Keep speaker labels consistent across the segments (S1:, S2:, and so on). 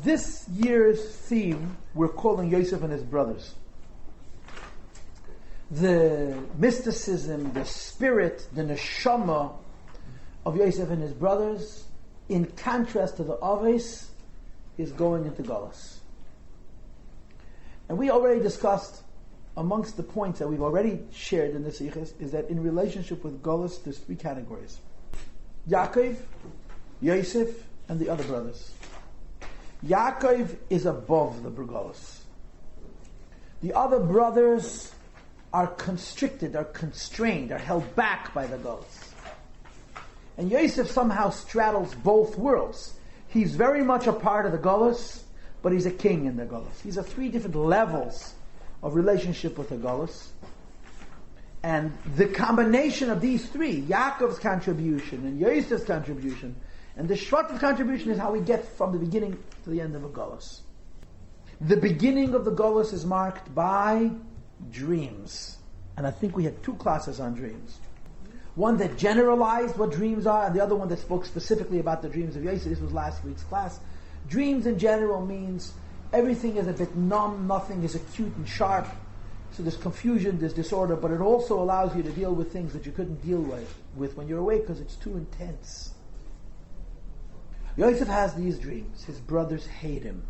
S1: This year's theme we're calling Yosef and his brothers. The mysticism, the spirit, the neshama of Yosef and his brothers, in contrast to the Aves, is going into Galus. And we already discussed, amongst the points that we've already shared in the Sichos, is that in relationship with Galus, there's three categories. Yaakov, Yosef, and the other brothers. Yaakov is above the Galus. The other brothers are constricted, are constrained, are held back by the Galus. And Yosef somehow straddles both worlds. He's very much a part of the Galus, but he's a king in the Galus. These are three different levels of relationship with the Galus. And the combination of these three, Yaakov's contribution and Yosef's contribution, and the Shvativ's contribution, is how we get from the beginning to the end of a Galus. The beginning of the Galus is marked by dreams. And I think we had two classes on dreams. One that generalized what dreams are, and the other one that spoke specifically about the dreams of Yosef. This was last week's class. Dreams in general means everything is a bit numb, nothing is acute and sharp. So there's confusion, there's disorder, but it also allows you to deal with things that you couldn't deal with when you're awake because it's too intense. Yosef has these dreams. His brothers hate him.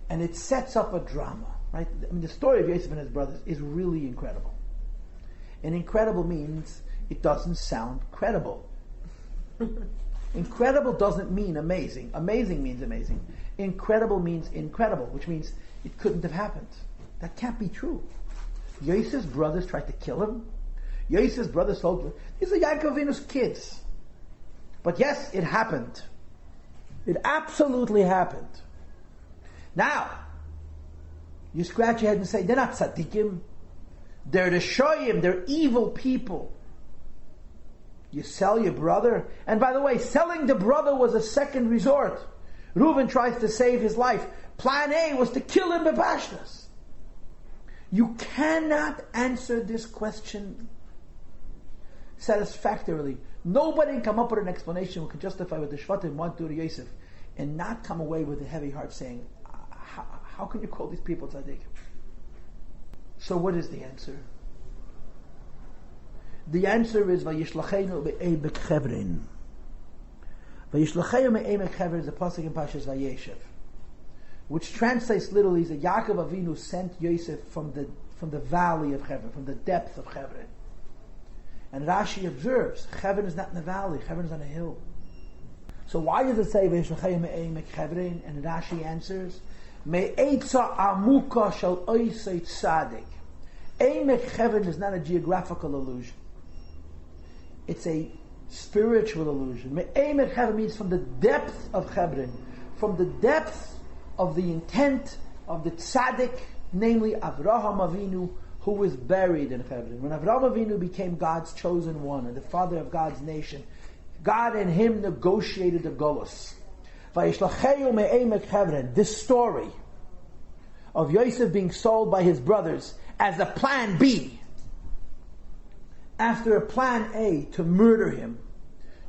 S1: And it sets up a drama, right? I mean, the story of Yosef and his brothers is really incredible. And incredible means it doesn't sound credible. Incredible doesn't mean amazing. Amazing means amazing. Incredible means incredible, which means it couldn't have happened. That can't be true. Yosef's brothers tried to kill him. Yosef's brothers told him, these are Yaakov Avinu's kids. But yes, it happened. It absolutely happened. Now, you scratch your head and say, they're not tzaddikim. They're the shoyim. They're evil people. You sell your brother. And by the way, selling the brother was a second resort. Reuben tries to save his life. Plan A was to kill him b'pashtus. You cannot answer this question satisfactorily. Nobody can come up with an explanation who can justify what the Shvatim want to do to Yosef and not come away with a heavy heart saying, how can you call these people tzaddikim? So what is the answer? The answer is Vayishlachenu be'emek chevrin. Vayishlachenu be'emek chevrin is the pasuk in Parshas Vayeshev, which translates literally as that Yaakov Avinu sent Yosef from the valley of Hebron, from the depth of Hebron. And Rashi observes, Hebron is not in the valley, Hebron is on a hill. So why does it say Vayishlachenu be'emek chevrin? And Rashi answers, Me'etza amuka shal oisei tzadik. Emek Hebron is not a geographical illusion. It's a spiritual illusion. Emek Hebron means from the depth of Hebron, from the depth of the intent of the tzaddik, namely Avraham Avinu, who was buried in Hebron. When Avraham Avinu became God's chosen one and the father of God's nation, God and him negotiated the Golus. This story of Yosef being sold by his brothers as a plan B, after a plan A to murder him,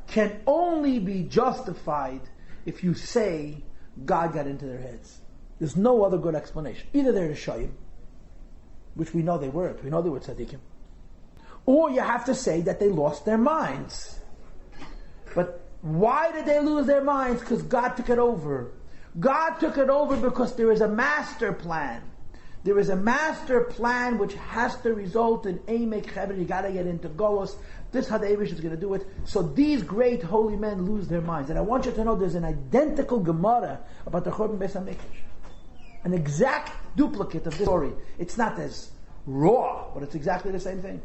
S1: can only be justified if you say God got into their heads. There's no other good explanation. Either they're the Shoyim, which we know they weren't. We know they were tzaddikim. Or you have to say that they lost their minds. But why did they lose their minds? Because God took it over. God took it over because there is a master plan. There is a master plan which has to result in Emek Hebron. You got to get into Golos. This is how the Eibush is going to do it. So these great holy men lose their minds. And I want you to know there's an identical Gemara about the Churban Beis HaMikdash. An exact duplicate of this story. It's not as raw, but it's exactly the same thing.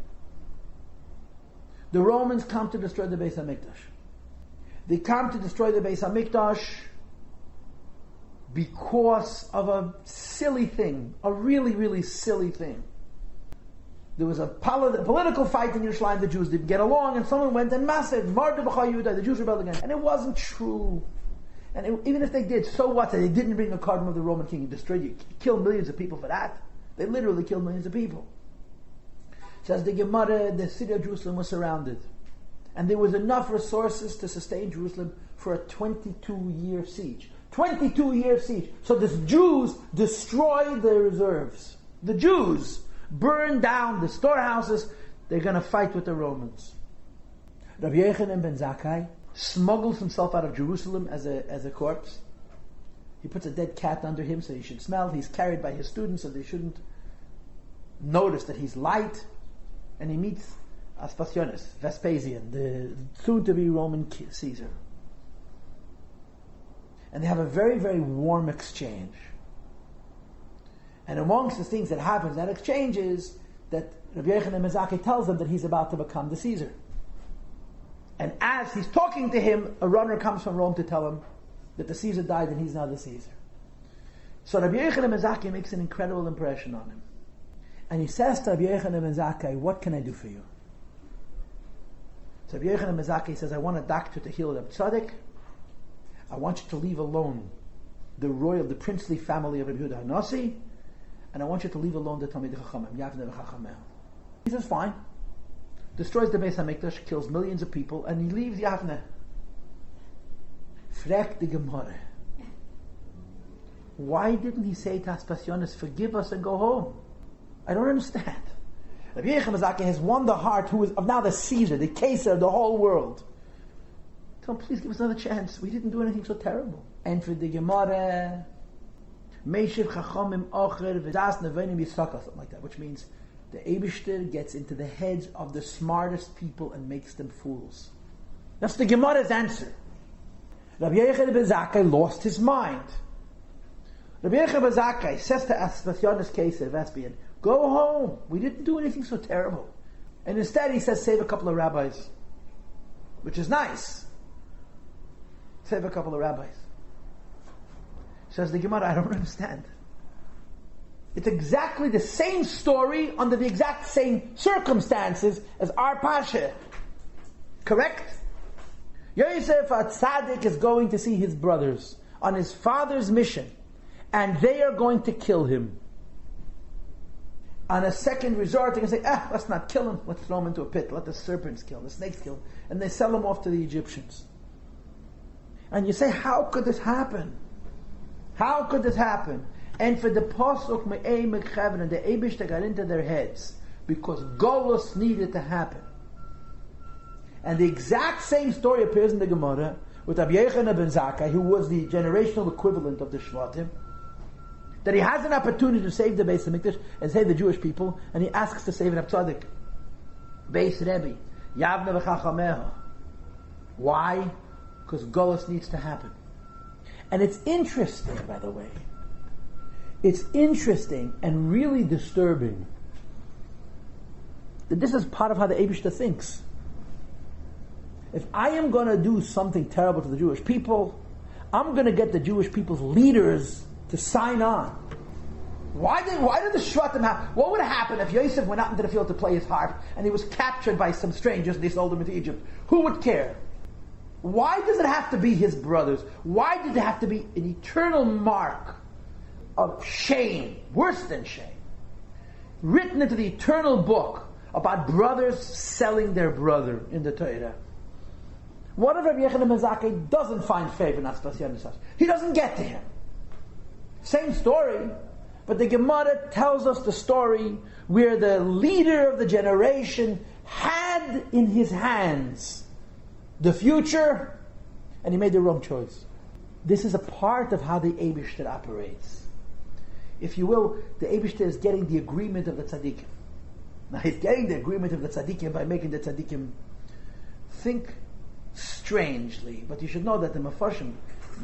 S1: The Romans come to destroy the Beis HaMikdash. They come to destroy the Beis HaMikdash because of a silly thing, a really, really silly thing. There was a political fight in Yerushalayim. The Jews didn't get along, and someone went and massacred Mardu B'chai Yehuda. The Jews rebelled again, and it wasn't true. And even if they did, so what? They didn't bring a cardinal of the Roman king and destroyed you, killed millions of people for that. They literally killed millions of people. Says the Gemara, the city of Jerusalem was surrounded, and there was enough resources to sustain Jerusalem for a 22-year siege. 22-year siege. So the Jews destroyed their reserves. The Jews burned down the storehouses. They're going to fight with the Romans. Rabbi Yochanan ben Zakkai smuggles himself out of Jerusalem as a corpse. He puts a dead cat under him so he should smell. He's carried by his students so they shouldn't notice that he's light. And he meets Aspasionis, Vespasian, the soon-to-be Roman Caesar. And they have a very, very warm exchange. And amongst the things that happens in that exchange is that Rabbi Yochanan ben Zakkai tells him that he's about to become the Caesar. And as he's talking to him, a runner comes from Rome to tell him that the Caesar died and he's now the Caesar. So Rabbi Yochanan ben Zakkai makes an incredible impression on him. And he says to Rabbi Yochanan ben Zakkai, what can I do for you? So Rabbi Yochanan ben Zakkai says, I want a doctor to heal Reb Tzaddik. I want you to leave alone the princely family of Rabbi Yehuda HaNasi, and I want you to leave alone the Talmidei Chachamim, Yavnei v'Chachameh. He says, fine. Destroys the Beis HaMikdash, kills millions of people, and he leaves Yavneh. Frek the Gemara. Why didn't he say to Aspasionis, forgive us and go home? I don't understand. Rabbi Yochanan ben Zakkai has won the heart who is of now the Caesar, the Caesar of the whole world. Tell him, please give us another chance. We didn't do anything so terrible. And for the Gemara, Meishiv Chachamim Ocher V'das Nevenim Yisrakel, something like that, which means the Eibishter gets into the heads of the smartest people and makes them fools. That's the Gemara's answer. Rabbi Yochanan ben Zakkai lost his mind. Rabbi Yochanan ben Zakkai says to Aspasionis Caesar, Vespasian, go home. We didn't do anything so terrible. And instead he says, save a couple of rabbis. Which is nice. Save a couple of rabbis. Says the Gemara, I don't understand. It's exactly the same story under the exact same circumstances as our Pasha. Correct? Yosef HaTzadik is going to see his brothers on his father's mission, and they are going to kill him. On a second resort, they can say, let's not kill him, let's throw him into a pit, let the serpents kill him, the snakes kill him, and they sell him off to the Egyptians. And you say, how could this happen? How could this happen? And for the Pasuk Me'ei Mekheven, and the Eibishter got into their heads, because Golus needed to happen. And the exact same story appears in the Gemara, with Rabbi Yochanan ben Zakkai, who was the generational equivalent of the Shvatim, that he has an opportunity to save the Beis HaMikdash and save the Jewish people, and he asks to save Reb Tzaddik. Beis Rebbe, Yavneh v'Chachameha. Why? Because Golus needs to happen. And it's interesting, by the way. It's interesting and really disturbing that this is part of how the Eibishter thinks. If I am going to do something terrible to the Jewish people, I'm going to get the Jewish people's leaders to sign on. Why did the Shvatim happen? What would have happened if Yosef went out into the field to play his harp and he was captured by some strangers and they sold him into Egypt? Who would care? Why does it have to be his brothers? Why did it have to be an eternal mark of shame, worse than shame, written into the eternal book about brothers selling their brother in the Torah? What if Rabbi Yochanan ben Zakkai doesn't find favor in Aspasionis? He doesn't get to him. Same story, but the Gemara tells us the story where the leader of the generation had in his hands the future, and he made the wrong choice. This is a part of how the Eibishter operates. If you will, the Eibishter is getting the agreement of the tzaddikim. Now he's getting the agreement of the tzaddikim by making the tzaddikim think strangely, but you should know that the Mefarshim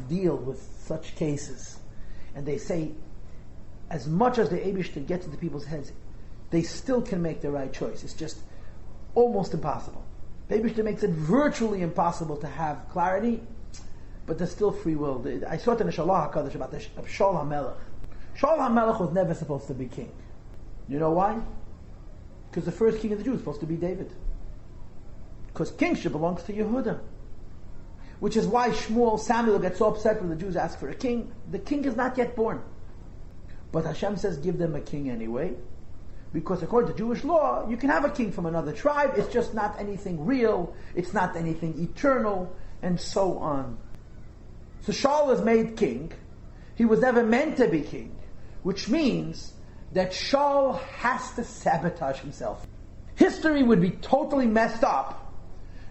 S1: deal with such cases. And they say, as much as the Eibishter gets into people's heads, they still can make the right choice. It's just almost impossible. The Eibishter makes it virtually impossible to have clarity, but there's still free will. I saw it in the Shalah HaKadosh about the Shaul HaMelech. Shaul HaMelech was never supposed to be king. You know why? Because the first king of the Jews was supposed to be David. Because kingship belongs to Yehuda. Which is why Samuel gets so upset when the Jews ask for a king. The king is not yet born. But Hashem says, give them a king anyway. Because according to Jewish law, you can have a king from another tribe. It's just not anything real. It's not anything eternal. And so on. So Shaul is made king. He was never meant to be king, which means that Shaul has to sabotage himself. History would be totally messed up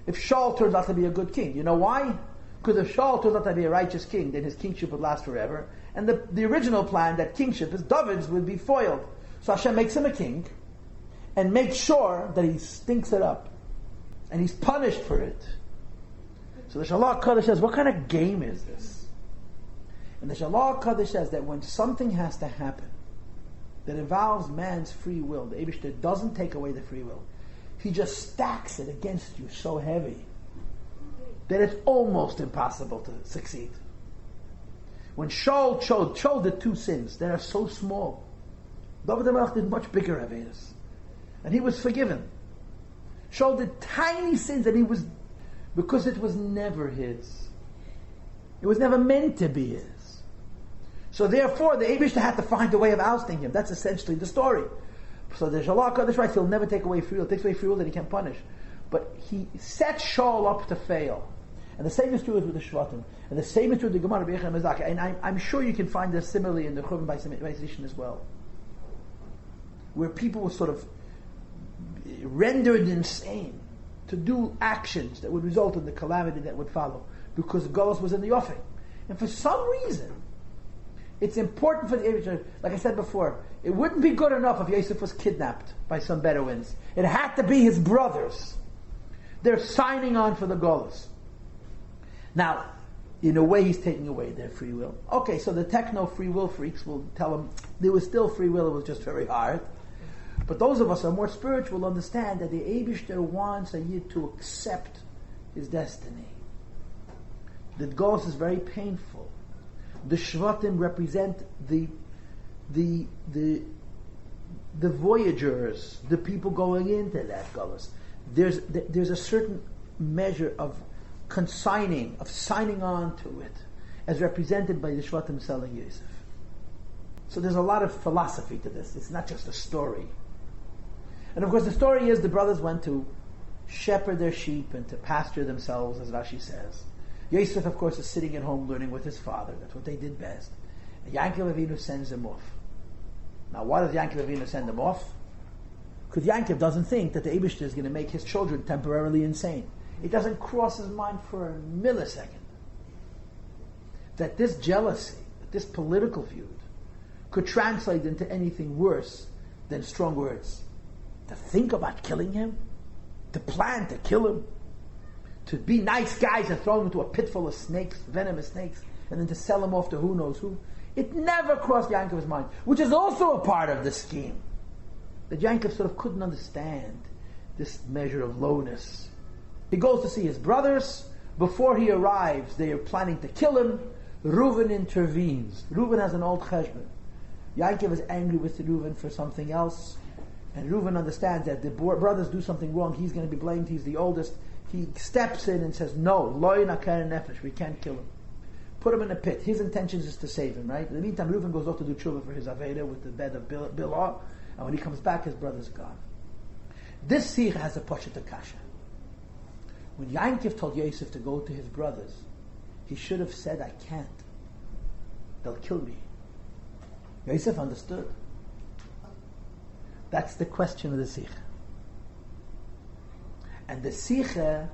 S1: if Shaul turns out to be a good king. You know why? Because if Shaul turns out to be a righteous king, then his kingship would last forever. And the original plan, that kingship, is David's, would be foiled. So Hashem makes him a king and makes sure that he stinks it up. And he's punished for it. So the Shalach Kodesh says, what kind of game is this? And the Shalach Kodesh says that when something has to happen that involves man's free will, the Eibishter doesn't take away the free will. He just stacks it against you so heavy that it's almost impossible to succeed. When Shaul did two sins that are so small, David HaMelech did much bigger avedas, and he was forgiven. Shaul did tiny sins, and he was, because it was never his. It was never meant to be his. So therefore, the Eibishter had to find a way of ousting him. That's essentially the story. So the Shalach Kodesh writes, he'll never take away free will. He takes away free will, then he can't punish. But he set Shaul up to fail. And the same is true with the Shvatim. And the same is true with the Gemara B'Yechon Mezaka. And I'm sure you can find this similarly in the Churban by Sedition as well. Where people were sort of rendered insane to do actions that would result in the calamity that would follow. Because Golus was in the offing. And for some reason, it's important for the Eibishter, like I said before, it wouldn't be good enough if Yosef was kidnapped by some Bedouins. It had to be his brothers. They're signing on for the Golus. Now, in a way, he's taking away their free will. Okay, so the techno free will freaks will tell him there was still free will, it was just very hard. But those of us who are more spiritual understand that the Eibishter wants a Yid to accept his destiny. The Golus is very painful. The Shvatim represent the voyagers, the people going into that Golus. There's a certain measure of signing on to it, as represented by the Shvatim selling Yosef. So there's a lot of philosophy to this. It's not just a story. And of course the story is the brothers went to shepherd their sheep and to pasture themselves, as Rashi says. Yosef, of course, is sitting at home learning with his father. That's what they did best. And Yankov Avinu sends him off. Now, why does Yankov Avinu send him off? Because Yankov doesn't think that the Eibishter is going to make his children temporarily insane. It doesn't cross his mind for a millisecond that this jealousy, that this political feud, could translate into anything worse than strong words. To think about killing him, to plan to kill him, to be nice guys and throw him into a pit full of snakes, venomous snakes, and then to sell him off to who knows who. It never crossed Yankov's mind, which is also a part of the scheme. That Yankov sort of couldn't understand this measure of lowness. He goes to see his brothers. Before he arrives, they are planning to kill him. Reuven intervenes. Reuven has an old cheshbon. Yankov is angry with Reuven for something else. And Reuven understands that the brothers do something wrong. He's going to be blamed. He's the oldest. He steps in and says, no, loy nakar nefesh, we can't kill him. Put him in a pit. His intention is to save him, right? In the meantime, Reuven goes off to do tshuva for his aveda with the bed of Bilah. And when he comes back, his brother's gone. This sikh has a pashut kasha. When Yankov told Yosef to go to his brothers, he should have said, I can't. They'll kill me. Yosef understood. That's the question of the sikh. And the sikha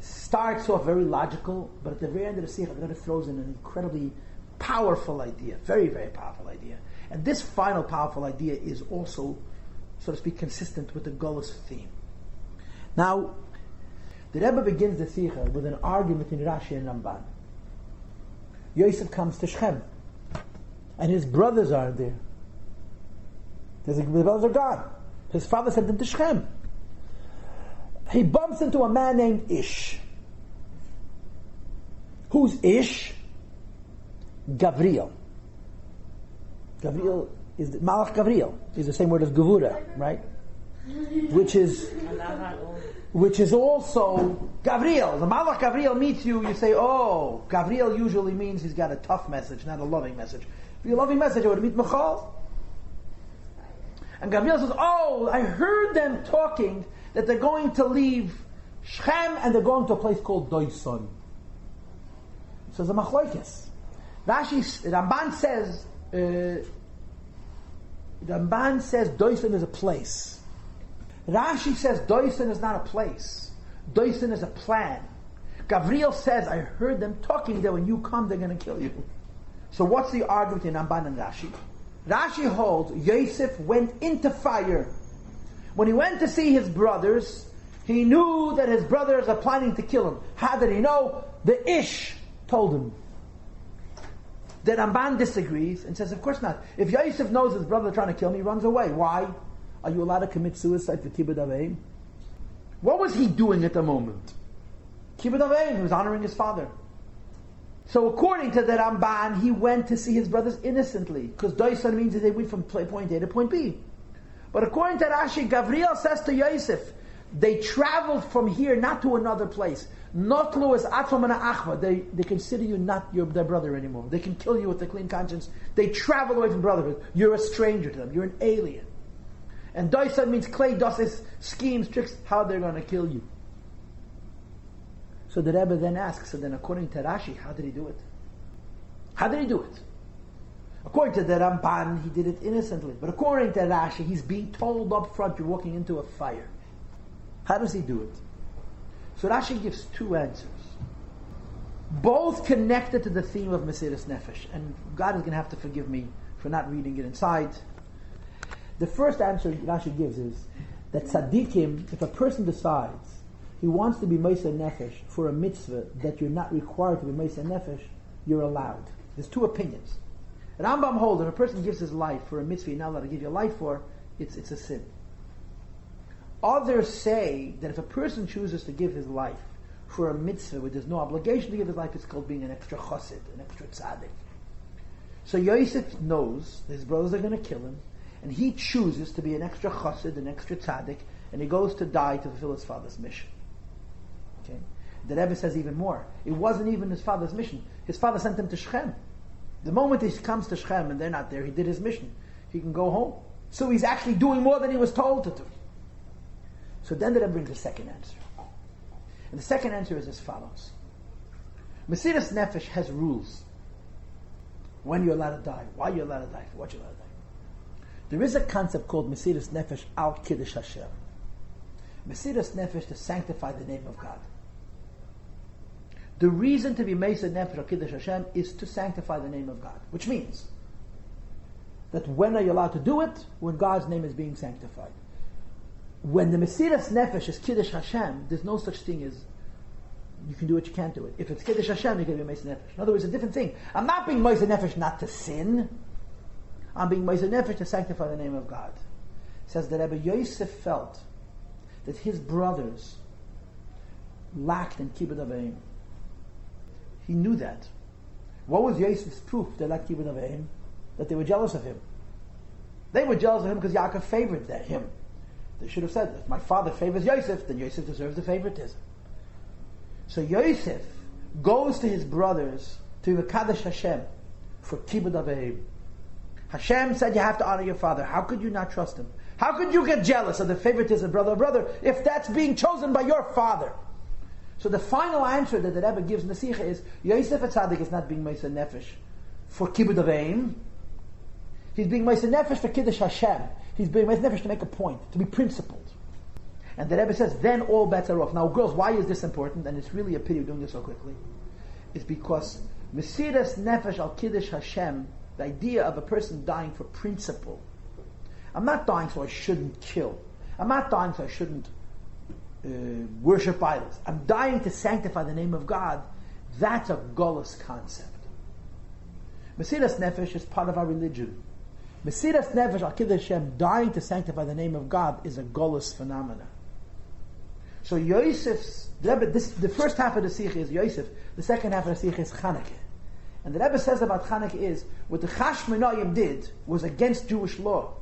S1: starts off very logical, but at the very end of the sikha, it throws in an incredibly powerful idea, very, very powerful idea. And this final powerful idea is also, so to speak, consistent with the Golus theme. Now, the Rebbe begins the sikha with an argument between Rashi and Ramban. Yosef comes to Shechem, and his brothers are there. His brothers are gone. His father sent him to Shechem. He bumps into a man named Ish. Who's Ish? Gavriel. Gavriel is the Malach Gavriel. Is the same word as Gevura, right? Which is also Gavriel. The Malach Gavriel meets you. You say, "Oh, Gavriel usually means he's got a tough message, not a loving message. If you a loving message, I would meet Michal." And Gavriel says, "Oh, I heard them talking that they're going to leave Shechem and they're going to a place called Doison." So the machlokes. Ramban says Doisen is a place. Rashi says Doisen is not a place. Doisen is a plan. Gabriel says, I heard them talking that when you come, they're going to kill you. So what's the argument in Ramban and Rashi? Rashi holds Yosef went into fire. When he went to see his brothers, he knew that his brothers are planning to kill him. How did he know? The Ish told him. The Ramban disagrees and says, of course not. If Yosef knows his brother is trying to kill him, he runs away. Why? Are you allowed to commit suicide for kibbud aveim? What was he doing at the moment? Kibbud aveim. He was honoring his father. So according to the Ramban, he went to see his brothers innocently, because Doisan means that they went from point A to point B. But according to Rashi, Gabriel says to Yosef, they traveled from here not to another place. Notlu is atzom and achva. They consider you not their brother anymore. They can kill you with a clean conscience. They travel away from brotherhood. You're a stranger to them. You're an alien. And Doisan means clay doses, schemes, tricks, how they're going to kill you. So the Rebbe then asks, so then according to Rashi, how did he do it? How did he do it? According to the Ramban, he did it innocently. But according to Rashi, he's being told up front, you're walking into a fire. How does he do it? So Rashi gives two answers. Both connected to the theme of Mesiras Nefesh. And God is going to have to forgive me for not reading it inside. The first answer Rashi gives is that tzaddikim, if a person decides he wants to be Mesiras Nefesh for a mitzvah that you're not required to be Mesiras Nefesh, you're allowed. There's two opinions. Rambam holds if a person gives his life for a mitzvah you're not allowed to give your life for, it's a sin. Others say that if a person chooses to give his life for a mitzvah where there's no obligation to give his life, it's called being an extra chassid, an extra tzaddik. So Yosef knows that his brothers are going to kill him, and he chooses to be an extra chassid, an extra tzaddik, and he goes to die to fulfill his father's mission. Okay? The Rebbe says even more. It wasn't even his father's mission. His father sent him to Shechem. The moment he comes to Shechem and they're not there, he did his mission. He can go home. So he's actually doing more than he was told to do. So then the Rebbe brings the second answer. And the second answer is as follows. Mesiras Nefesh has rules. When you're allowed to die, why you're allowed to die, for what you're allowed to die. There is a concept called Mesiras Nefesh al Kiddush Hashem. Mesiras Nefesh to sanctify the name of God. The reason to be Mesiras Nefesh al Kiddush Hashem is to sanctify the name of God. Which means that when are you allowed to do it? When God's name is being sanctified. When the Mesiras Nefesh is Kiddush Hashem, there's no such thing as you can do it, you can't do it. If it's Kiddush Hashem, you can be Mesiras Nefesh. In other words, it's a different thing. I'm not being Mesiras Nefesh not to sin. I'm being Mesiras Nefesh to sanctify the name of God. It says that Rabbi Yosef felt that his brothers lacked in kibbud aveim. He knew that. What was Yosef's proof they lacked kibbud aveim? That they were jealous of him. They were jealous of him because Yaakov favored him. They should have said, if my father favors Yosef, then Yosef deserves the favoritism. So Yosef goes to his brothers to Mekadesh Hashem for kibbud aveim. Hashem said you have to honor your father. How could you not trust him? How could you get jealous of the favoritism of brother if that's being chosen by your father? So the final answer that the Rebbe gives in the Sikha is Yosef HaTzadik is not being Mesiras Nefesh for kibbud aveim. He's being Mesiras Nefesh for Kiddush Hashem. He's being Mesiras Nefesh to make a point, to be principled. And the Rebbe says, then all bets are off. Now girls, why is this important? And it's really a pity we're doing this so quickly. It's because Mesiras Nefesh al Kiddush Hashem, the idea of a person dying for principle. I'm not dying so I shouldn't kill. I'm not dying so I shouldn't worship idols. I'm dying to sanctify the name of God. That's a Golos concept. Mesiras Nefesh is part of our religion. Mesiras Nefesh al Kiddush Hashem, dying to sanctify the name of God, is a Golos phenomena. So Yosef's, the first half of the Sikh is Yosef, the second half of the Sikh is Chanukah. And the Rebbe says about Chanukah is, what the Chashmonaim did was against Jewish law.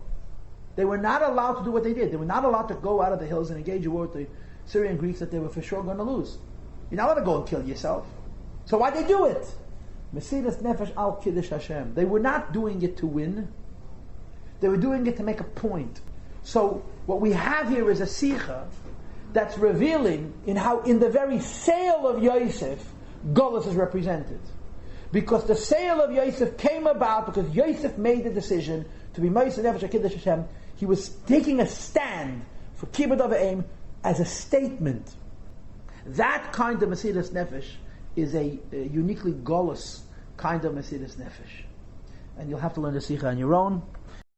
S1: They were not allowed to do what they did. They were not allowed to go out of the hills and engage a war with the Syrian Greeks that they were for sure going to lose. You're not allowed to go and kill yourself. So why'd they do it? Mesiras Nefesh al Kiddush Hashem. They were not doing it to win. They were doing it to make a point. So what we have here is a Sikha that's revealing in how in the very sale of Yosef, Golos is represented. Because the sale of Yosef came about because Yosef made the decision to be Moshe Nefesh HaKiddush Hashem. He was taking a stand for Kibbud Av V'Eim as a statement. That kind of Mesiras Nefesh is a uniquely Golus kind of Mesiras Nefesh. And you'll have to learn the Sikha on your own.